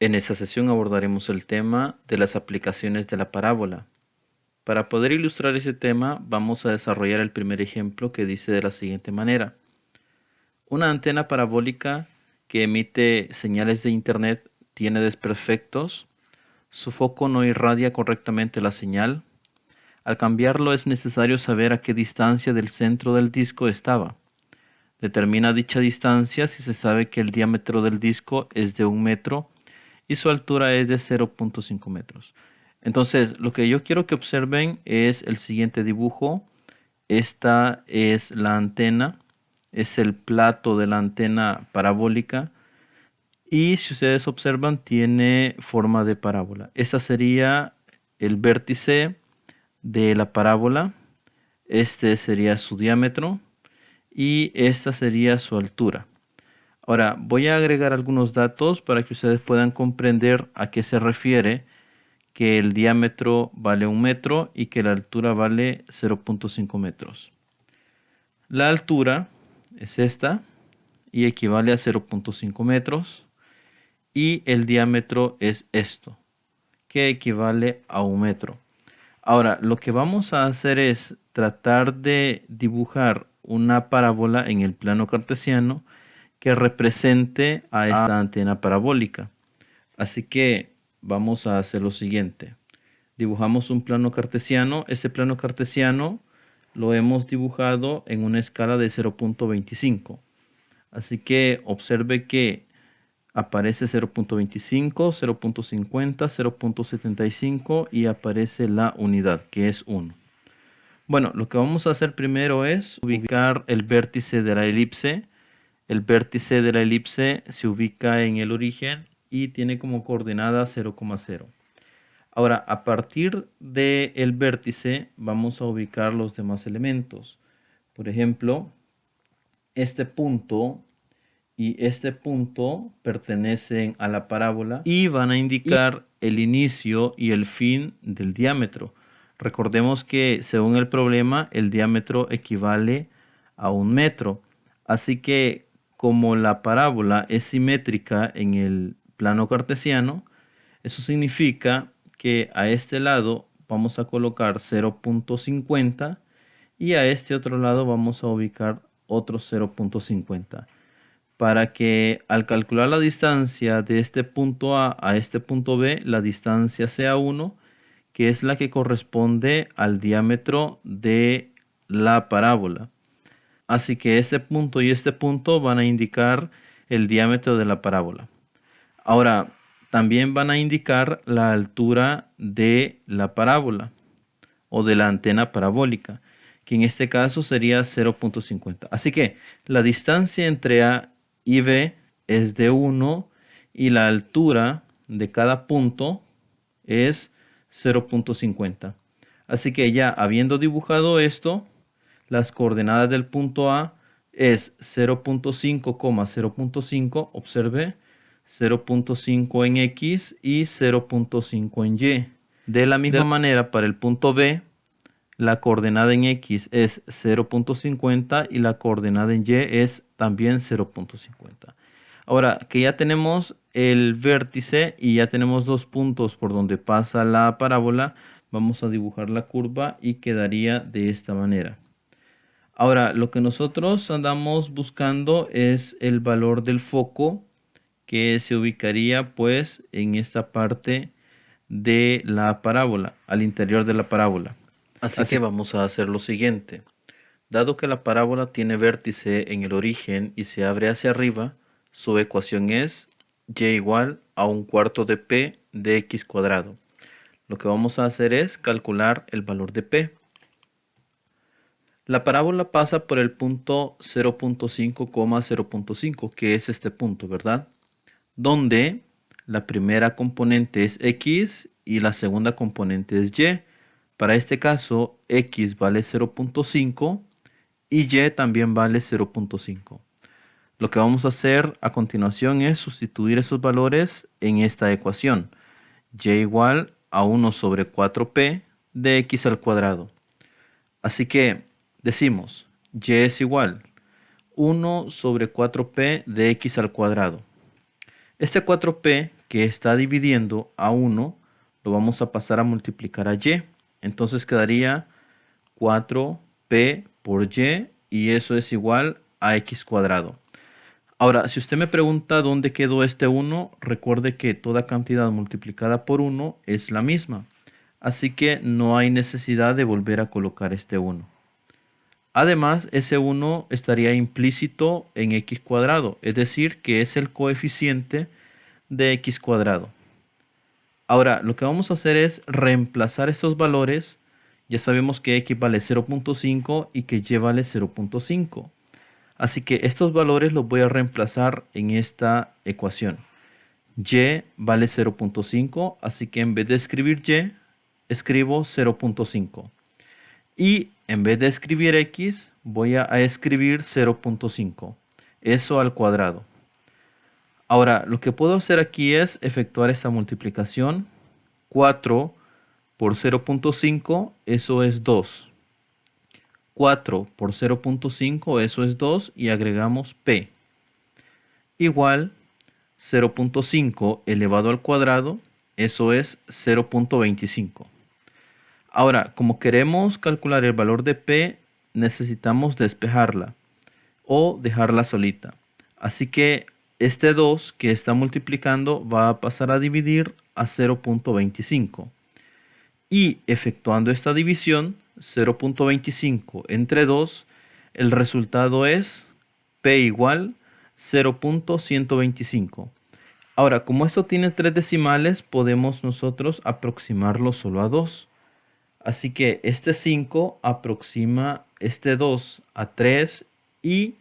En esta sesión abordaremos el tema de las aplicaciones de la parábola. Para poder ilustrar ese tema, vamos a desarrollar el primer ejemplo que dice de la siguiente manera. Una antena parabólica que emite señales de internet tiene desperfectos. Su foco no irradia correctamente la señal. Al cambiarlo es necesario saber a qué distancia del centro del disco estaba. Determina dicha distancia si se sabe que el diámetro del disco es de 1 metro y su altura es de 0.5 metros. Entonces, lo que yo quiero que observen es el siguiente dibujo. Esta es la antena, es el plato de la antena parabólica y si ustedes observan tiene forma de parábola. Esta sería el vértice de la parábola, este sería su diámetro y esta sería su altura. Ahora voy a agregar algunos datos para que ustedes puedan comprender a qué se refiere que el diámetro vale 1 metro y que la altura vale 0.5 metros. La altura es esta y equivale a 0.5 metros y el diámetro es esto, que equivale a 1 metro. Ahora, lo que vamos a hacer es tratar de dibujar una parábola en el plano cartesiano que represente a esta antena parabólica. Así que vamos a hacer lo siguiente. Dibujamos un plano cartesiano. Este plano cartesiano lo hemos dibujado en una escala de 0.25. Así que observe que aparece 0.25, 0.50, 0.75 y aparece la unidad, que es 1. Bueno, lo que vamos a hacer primero es ubicar el vértice de la elipse. El vértice de la elipse se ubica en el origen y tiene como coordenada 0,0. Ahora, a partir del vértice vamos a ubicar los demás elementos. Por ejemplo, este punto y este punto pertenecen a la parábola y van a indicar el inicio y el fin del diámetro. Recordemos que según el problema el diámetro equivale a 1 metro. Así que como la parábola es simétrica en el plano cartesiano, eso significa que a este lado vamos a colocar 0.50 y a este otro lado vamos a ubicar otro 0.50 para que al calcular la distancia de este punto A este punto B, la distancia sea 1, que es la que corresponde al diámetro de la parábola. Así que este punto y este punto van a indicar el diámetro de la parábola. Ahora, también van a indicar la altura de la parábola o de la antena parabólica, que en este caso sería 0.50. Así que la distancia entre A y B es de 1 y la altura de cada punto es 0.50. Así que ya habiendo dibujado esto, las coordenadas del punto A es 0.5, 0.5, observe, 0.5 en X y 0.5 en Y. De la misma manera, para el punto B, la coordenada en X es 0.50 y la coordenada en Y es también 0.50. Ahora que ya tenemos el vértice y ya tenemos dos puntos por donde pasa la parábola, vamos a dibujar la curva y quedaría de esta manera. Ahora, lo que nosotros andamos buscando es el valor del foco que se ubicaría pues en esta parte de la parábola, al interior de la parábola. Así que vamos a hacer lo siguiente. Dado que la parábola tiene vértice en el origen y se abre hacia arriba, su ecuación es y igual a 1/4 de p de x cuadrado. Lo que vamos a hacer es calcular el valor de p. La parábola pasa por el punto 0.5, 0.5, que es este punto, ¿verdad? Donde la primera componente es x y la segunda componente es y. Para este caso, x vale 0.5 y y también vale 0.5. Lo que vamos a hacer a continuación es sustituir esos valores en esta ecuación. Y igual a 1 sobre 4p de x al cuadrado. Así que decimos, y es igual 1 sobre 4p de x al cuadrado. Este 4p que está dividiendo a 1 lo vamos a pasar a multiplicar a y. Entonces quedaría 4p por y eso es igual a x cuadrado. Ahora, si usted me pregunta dónde quedó este 1, recuerde que toda cantidad multiplicada por 1 es la misma. Así que no hay necesidad de volver a colocar este 1. Además, ese 1 estaría implícito en x cuadrado, es decir, que es el coeficiente de x cuadrado. Ahora, lo que vamos a hacer es reemplazar estos valores. Ya sabemos que x vale 0.5 y que y vale 0.5. Así que estos valores los voy a reemplazar en esta ecuación. Y vale 0.5, así que en vez de escribir y, escribo 0.5. Y en vez de escribir x, voy a escribir 0.5. Eso al cuadrado. Ahora, lo que puedo hacer aquí es efectuar esta multiplicación. 4 por 0.5, eso es 2. 4 por 0.5, eso es 2, y agregamos p. Igual 0.5 elevado al cuadrado, eso es 0.25. Ahora, como queremos calcular el valor de p, necesitamos despejarla o dejarla solita. Así que este 2 que está multiplicando va a pasar a dividir a 0.25. Y efectuando esta división, 0.25 entre 2, el resultado es p igual 0.125. Ahora, como esto tiene 3 decimales, podemos nosotros aproximarlo solo a 2. Así que este 5 aproxima este 2 a 3 y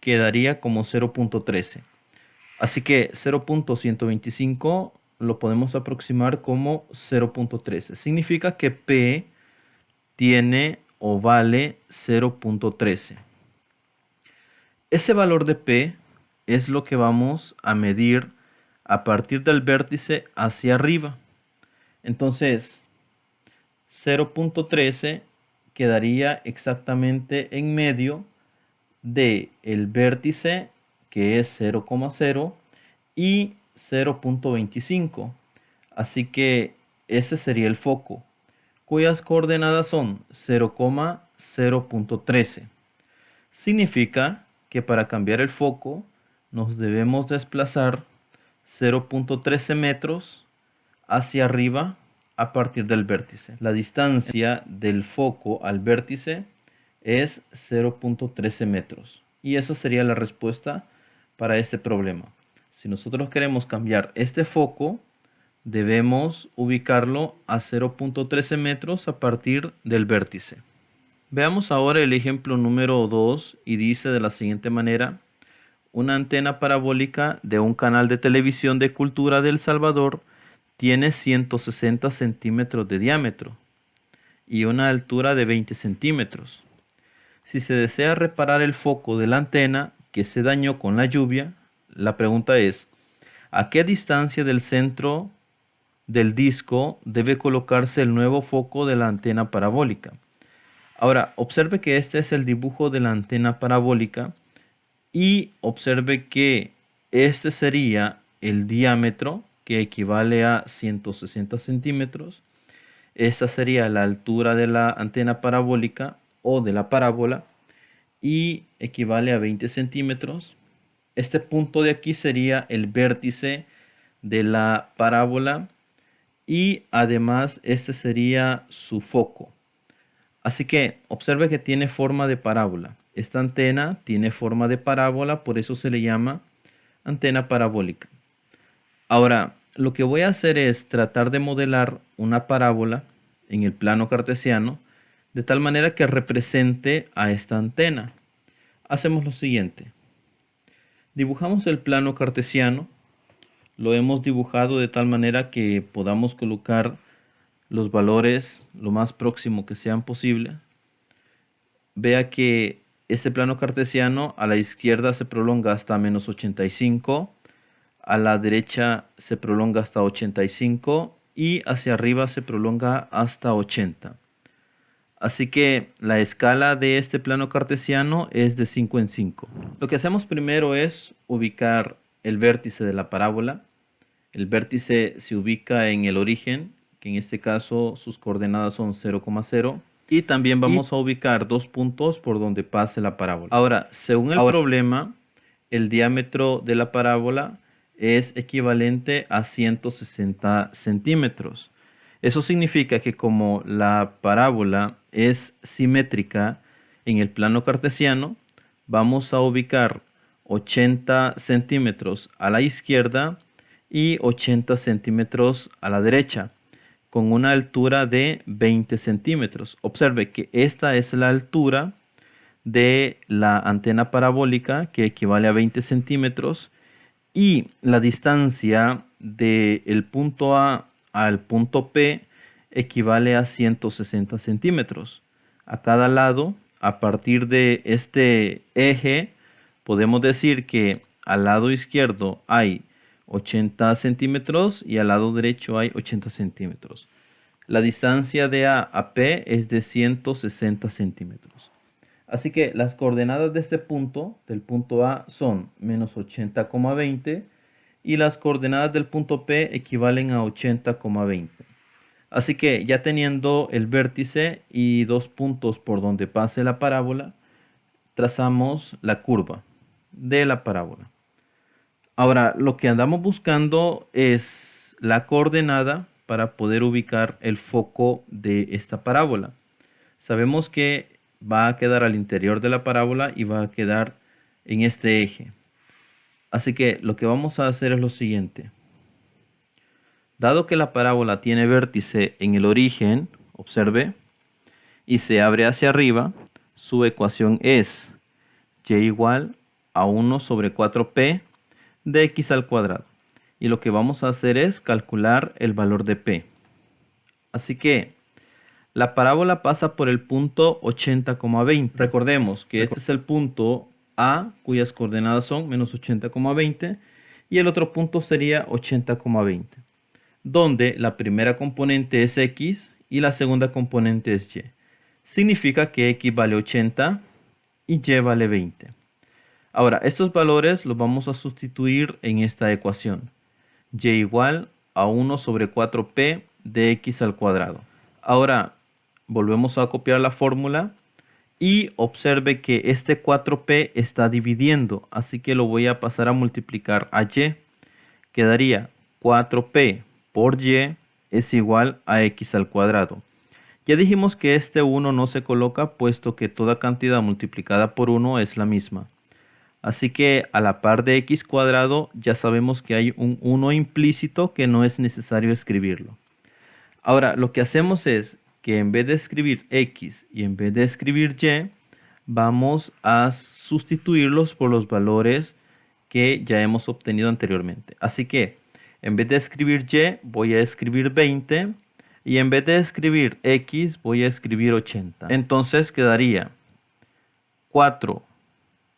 quedaría como 0.13. Así que 0.125 lo podemos aproximar como 0.13. Significa que P tiene o vale 0.13. Ese valor de P es lo que vamos a medir a partir del vértice hacia arriba. Entonces, 0.13 quedaría exactamente en medio de el vértice, que es 0,0, y 0.25. Así que ese sería el foco, cuyas coordenadas son 0,0.13. Significa que para cambiar el foco nos debemos desplazar 0.13 metros hacia arriba a partir del vértice. La distancia del foco al vértice es 0.13 metros. Y esa sería la respuesta para este problema. Si nosotros queremos cambiar este foco, debemos ubicarlo a 0.13 metros a partir del vértice. Veamos ahora el ejemplo número 2 y dice de la siguiente manera: una antena parabólica de un canal de televisión de cultura de El Salvador tiene 160 centímetros de diámetro y una altura de 20 centímetros. Si se desea reparar el foco de la antena que se dañó con la lluvia, la pregunta es: ¿a qué distancia del centro del disco debe colocarse el nuevo foco de la antena parabólica? Ahora, observe que este es el dibujo de la antena parabólica y observe que este sería el diámetro, que equivale a 160 centímetros. Esta sería la altura de la antena parabólica o de la parábola y equivale a 20 centímetros. Este punto de aquí sería el vértice de la parábola y además este sería su foco. Así que observe que tiene forma de parábola. Esta antena tiene forma de parábola, por eso se le llama antena parabólica. Ahora, lo que voy a hacer es tratar de modelar una parábola en el plano cartesiano de tal manera que represente a esta antena. Hacemos lo siguiente. Dibujamos el plano cartesiano. Lo hemos dibujado de tal manera que podamos colocar los valores lo más próximo que sean posible. Vea que este plano cartesiano a la izquierda se prolonga hasta menos 85, a la derecha se prolonga hasta 85 y hacia arriba se prolonga hasta 80. Así que la escala de este plano cartesiano es de 5 en 5. Lo que hacemos primero es ubicar el vértice de la parábola. El vértice se ubica en el origen, que en este caso sus coordenadas son 0,0. Y también vamos a ubicar 2 puntos por donde pase la parábola. Ahora, según el problema, el diámetro de la parábola es equivalente a 160 centímetros. Eso significa que como la parábola es simétrica en el plano cartesiano, vamos a ubicar 80 centímetros a la izquierda y 80 centímetros a la derecha, con una altura de 20 centímetros. Observe que esta es la altura de la antena parabólica, que equivale a 20 centímetros, y la distancia del punto A al punto P equivale a 160 centímetros. A cada lado, a partir de este eje, podemos decir que al lado izquierdo hay 80 centímetros y al lado derecho hay 80 centímetros. La distancia de A a P es de 160 centímetros. Así que las coordenadas de este punto, del punto A, son menos 80,20 y las coordenadas del punto P equivalen a 80,20. Así que ya teniendo el vértice y 2 puntos por donde pase la parábola, trazamos la curva de la parábola. Ahora, lo que andamos buscando es la coordenada para poder ubicar el foco de esta parábola. Sabemos que va a quedar al interior de la parábola y va a quedar en este eje. Así que lo que vamos a hacer es lo siguiente. Dado que la parábola tiene vértice en el origen, observe, y se abre hacia arriba, su ecuación es y igual a 1 sobre 4p de x al cuadrado. Y lo que vamos a hacer es calcular el valor de p. Así que la parábola pasa por el punto 80,20. Recordemos que este es el punto A, cuyas coordenadas son menos 80,20, y el otro punto sería 80,20, donde la primera componente es x y la segunda componente es y. Significa que x vale 80 y y vale 20. Ahora, estos valores los vamos a sustituir en esta ecuación. Y igual a 1 sobre 4p de x al cuadrado. Ahora, volvemos a copiar la fórmula y observe que este 4p está dividiendo, así que lo voy a pasar a multiplicar a y. Quedaría 4p por y es igual a x al cuadrado. Ya dijimos que este 1 no se coloca puesto que toda cantidad multiplicada por 1 es la misma. Así que a la par de x cuadrado ya sabemos que hay un 1 implícito que no es necesario escribirlo. Ahora lo que hacemos es que en vez de escribir x y en vez de escribir y, vamos a sustituirlos por los valores que ya hemos obtenido anteriormente. Así que en vez de escribir y, voy a escribir 20 y en vez de escribir x, voy a escribir 80. Entonces quedaría 4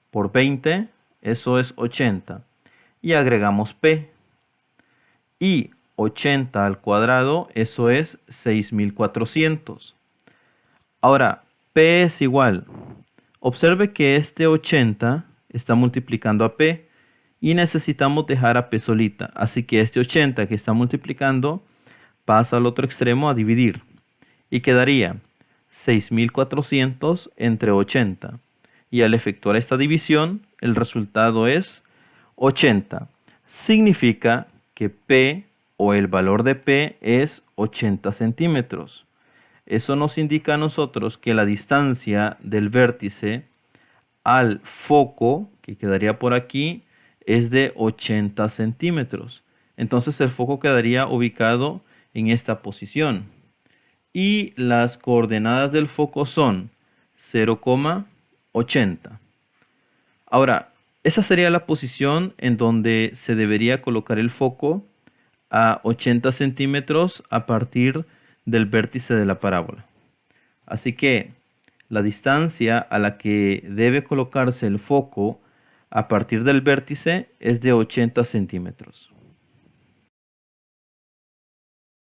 por 20, eso es 80. Y agregamos p. Y 80 al cuadrado, eso es 6400. Ahora, p es igual. Observe que este 80 está multiplicando a p y necesitamos dejar a p solita. Así que este 80 que está multiplicando pasa al otro extremo a dividir. Y quedaría 6400 entre 80. Y al efectuar esta división, el resultado es 80. Significa que p o el valor de p es 80 centímetros. Eso nos indica a nosotros que la distancia del vértice al foco, que quedaría por aquí, es de 80 centímetros. Entonces el foco quedaría ubicado en esta posición. Y las coordenadas del foco son 0,80. Ahora, esa sería la posición en donde se debería colocar el foco a 80 centímetros a partir del vértice de la parábola. Así que la distancia a la que debe colocarse el foco a partir del vértice es de 80 centímetros.